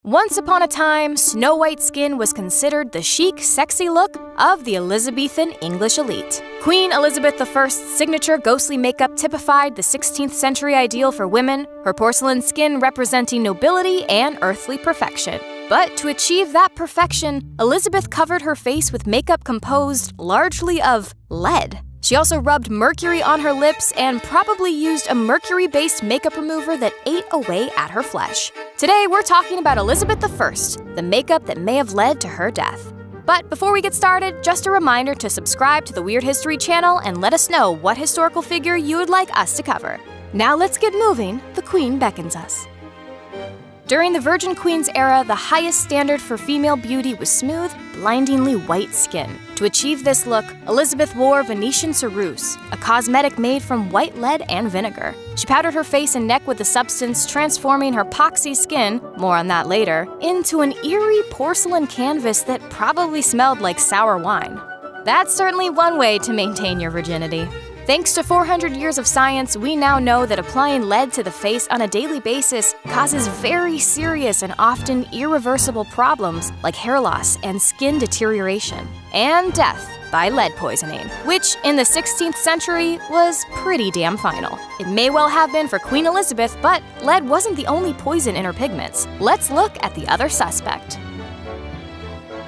Once upon a time, snow-white skin was considered the chic, sexy look of the Elizabethan English elite. Queen Elizabeth I's signature ghostly makeup typified the 16th century ideal for women, her porcelain skin representing nobility and earthly perfection. But to achieve that perfection, Elizabeth covered her face with makeup composed largely of lead. She also rubbed mercury on her lips and probably used a mercury-based makeup remover that ate away at her flesh. Today, we're talking about Elizabeth I, the makeup that may have led to her death. But before we get started, just a reminder to subscribe to the Weird History channel and let us know what historical figure you would like us to cover. Now let's get moving. The Queen beckons us. During the Virgin Queen's era, the highest standard for female beauty was smooth, blindingly white skin. To achieve this look, Elizabeth wore Venetian ceruse, a cosmetic made from white lead and vinegar. She powdered her face and neck with the substance, transforming her poxy skin, more on that later, into an eerie porcelain canvas that probably smelled like sour wine. That's certainly one way to maintain your virginity. Thanks to 400 years of science, we now know that applying lead to the face on a daily basis causes very serious and often irreversible problems like hair loss and skin deterioration, and death by lead poisoning, which in the 16th century was pretty damn final. It may well have been for Queen Elizabeth, but lead wasn't the only poison in her pigments. Let's look at the other suspect.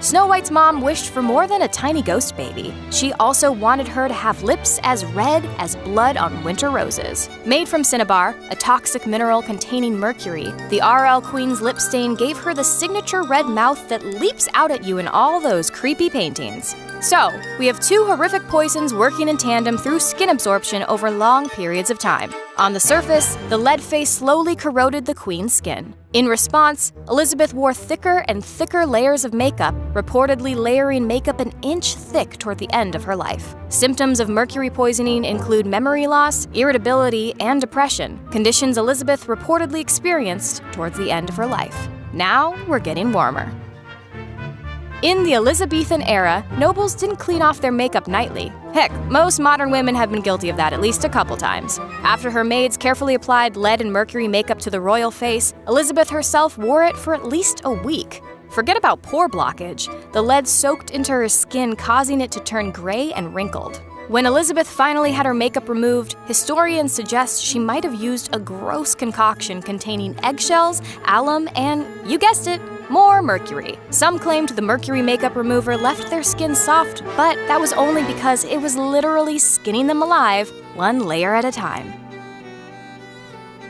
Snow White's mom wished for more than a tiny ghost baby. She also wanted her to have lips as red as blood on winter roses. Made from cinnabar, a toxic mineral containing mercury, the RL Queen's lip stain gave her the signature red mouth that leaps out at you in all those creepy paintings. So, we have two horrific poisons working in tandem through skin absorption over long periods of time. On the surface, the lead face slowly corroded the Queen's skin. In response, Elizabeth wore thicker and thicker layers of makeup, reportedly layering makeup an inch thick toward the end of her life. Symptoms of mercury poisoning include memory loss, irritability, and depression, conditions Elizabeth reportedly experienced towards the end of her life. Now we're getting warmer. In the Elizabethan era, nobles didn't clean off their makeup nightly. Heck, most modern women have been guilty of that at least a couple times. After her maids carefully applied lead and mercury makeup to the royal face, Elizabeth herself wore it for at least a week. Forget about pore blockage. The lead soaked into her skin, causing it to turn gray and wrinkled. When Elizabeth finally had her makeup removed, historians suggest she might have used a gross concoction containing eggshells, alum, and, you guessed it, more mercury. Some claimed the mercury makeup remover left their skin soft, but that was only because it was literally skinning them alive, one layer at a time.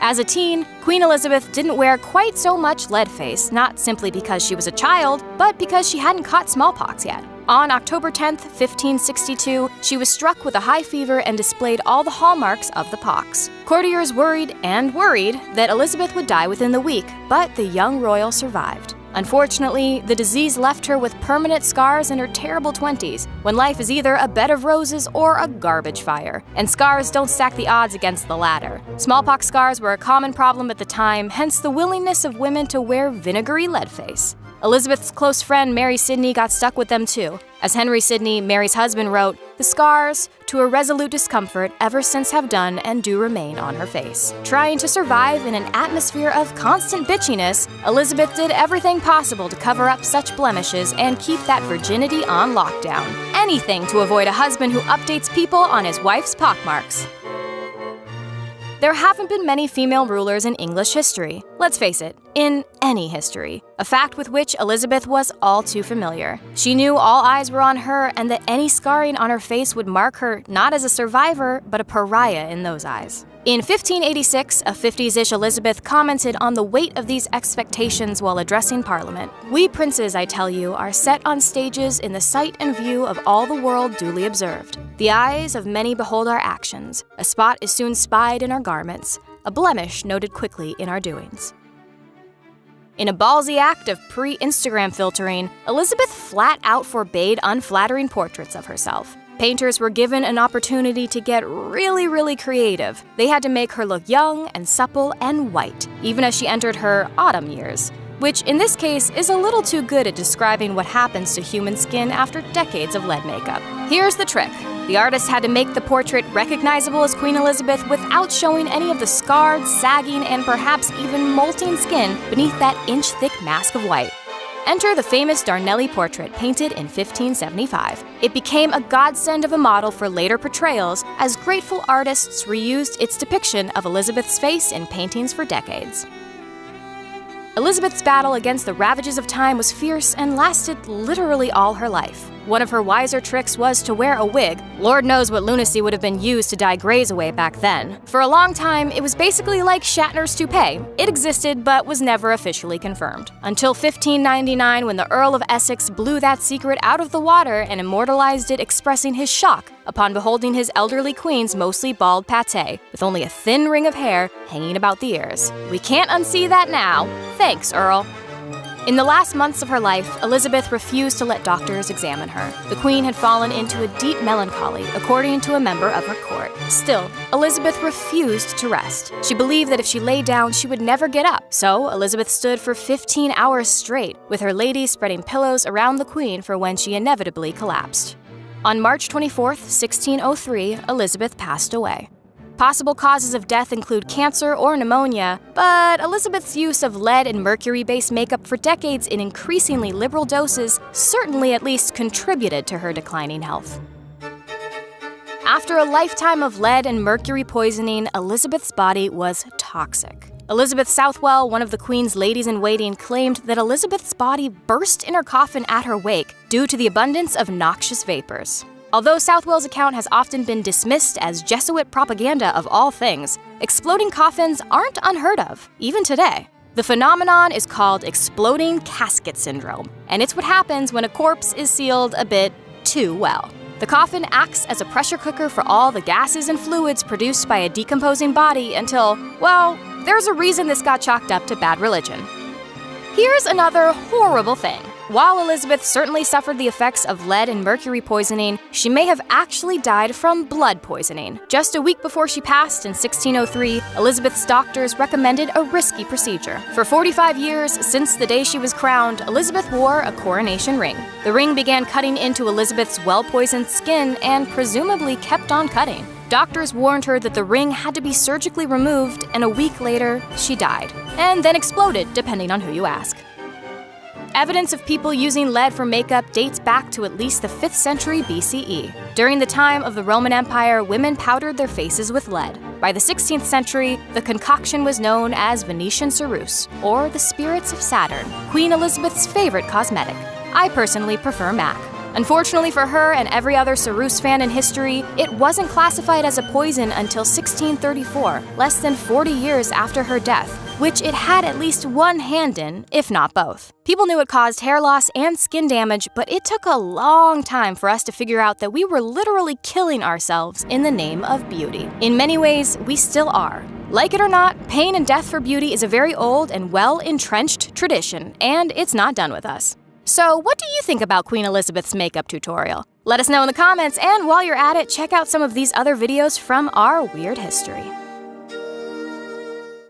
As a teen, Queen Elizabeth didn't wear quite so much lead face, not simply because she was a child, but because she hadn't caught smallpox yet. On October 10, 1562, she was struck with a high fever and displayed all the hallmarks of the pox. Courtiers worried that Elizabeth would die within the week, but the young royal survived. Unfortunately, the disease left her with permanent scars in her terrible 20s, when life is either a bed of roses or a garbage fire, and scars don't stack the odds against the latter. Smallpox scars were a common problem at the time, hence the willingness of women to wear vinegary lead face. Elizabeth's close friend Mary Sidney got stuck with them too. As Henry Sidney, Mary's husband, wrote, "The scars, to a resolute discomfort, ever since have done and do remain on her face." Trying to survive in an atmosphere of constant bitchiness, Elizabeth did everything possible to cover up such blemishes and keep that virginity on lockdown. Anything to avoid a husband who updates people on his wife's pockmarks. There haven't been many female rulers in English history. Let's face it, in any history. A fact with which Elizabeth was all too familiar. She knew all eyes were on her and that any scarring on her face would mark her not as a survivor, but a pariah in those eyes. In 1586, a 50s-ish Elizabeth commented on the weight of these expectations while addressing Parliament. "We princes, I tell you, are set on stages in the sight and view of all the world duly observed. The eyes of many behold our actions. A spot is soon spied in our garments, a blemish noted quickly in our doings." In a ballsy act of pre-Instagram filtering, Elizabeth flat out forbade unflattering portraits of herself. Painters were given an opportunity to get really creative. They had to make her look young and supple and white, even as she entered her autumn years, which in this case is a little too good at describing what happens to human skin after decades of lead makeup. Here's the trick. The artist had to make the portrait recognizable as Queen Elizabeth without showing any of the scarred, sagging, and perhaps even molting skin beneath that inch-thick mask of white. Enter the famous Darnelli portrait, painted in 1575. It became a godsend of a model for later portrayals, as grateful artists reused its depiction of Elizabeth's face in paintings for decades. Elizabeth's battle against the ravages of time was fierce and lasted literally all her life. One of her wiser tricks was to wear a wig. Lord knows what lunacy would have been used to dye grays away back then. For a long time, it was basically like Shatner's toupee. It existed, but was never officially confirmed. Until 1599, when the Earl of Essex blew that secret out of the water and immortalized it, expressing his shock upon beholding his elderly queen's mostly bald pate, with only a thin ring of hair hanging about the ears. We can't unsee that now. Thanks, Earl. In the last months of her life, Elizabeth refused to let doctors examine her. The Queen had fallen into a deep melancholy, according to a member of her court. Still, Elizabeth refused to rest. She believed that if she lay down, she would never get up. So, Elizabeth stood for 15 hours straight, with her ladies spreading pillows around the Queen for when she inevitably collapsed. On March 24, 1603, Elizabeth passed away. Possible causes of death include cancer or pneumonia, but Elizabeth's use of lead and mercury-based makeup for decades in increasingly liberal doses certainly at least contributed to her declining health. After a lifetime of lead and mercury poisoning, Elizabeth's body was toxic. Elizabeth Southwell, one of the Queen's ladies-in-waiting, claimed that Elizabeth's body burst in her coffin at her wake due to the abundance of noxious vapors. Although Southwell's account has often been dismissed as Jesuit propaganda of all things, exploding coffins aren't unheard of, even today. The phenomenon is called exploding casket syndrome, and it's what happens when a corpse is sealed a bit too well. The coffin acts as a pressure cooker for all the gases and fluids produced by a decomposing body until, well, there's a reason this got chalked up to bad religion. Here's another horrible thing. While Elizabeth certainly suffered the effects of lead and mercury poisoning, she may have actually died from blood poisoning. Just a week before she passed in 1603, Elizabeth's doctors recommended a risky procedure. For 45 years, since the day she was crowned, Elizabeth wore a coronation ring. The ring began cutting into Elizabeth's well-poisoned skin and presumably kept on cutting. Doctors warned her that the ring had to be surgically removed, and a week later, she died. And then exploded, depending on who you ask. Evidence of people using lead for makeup dates back to at least the 5th century BCE. During the time of the Roman Empire, women powdered their faces with lead. By the 16th century, the concoction was known as Venetian ceruse, or the spirits of Saturn, Queen Elizabeth's favorite cosmetic. I personally prefer MAC. Unfortunately for her and every other ceruse fan in history, it wasn't classified as a poison until 1634, less than 40 years after her death, which it had at least one hand in, if not both. People knew it caused hair loss and skin damage, but it took a long time for us to figure out that we were literally killing ourselves in the name of beauty. In many ways, we still are. Like it or not, pain and death for beauty is a very old and well-entrenched tradition, and it's not done with us. So, what do you think about Queen Elizabeth's makeup tutorial? Let us know in the comments, and while you're at it, check out some of these other videos from our weird history.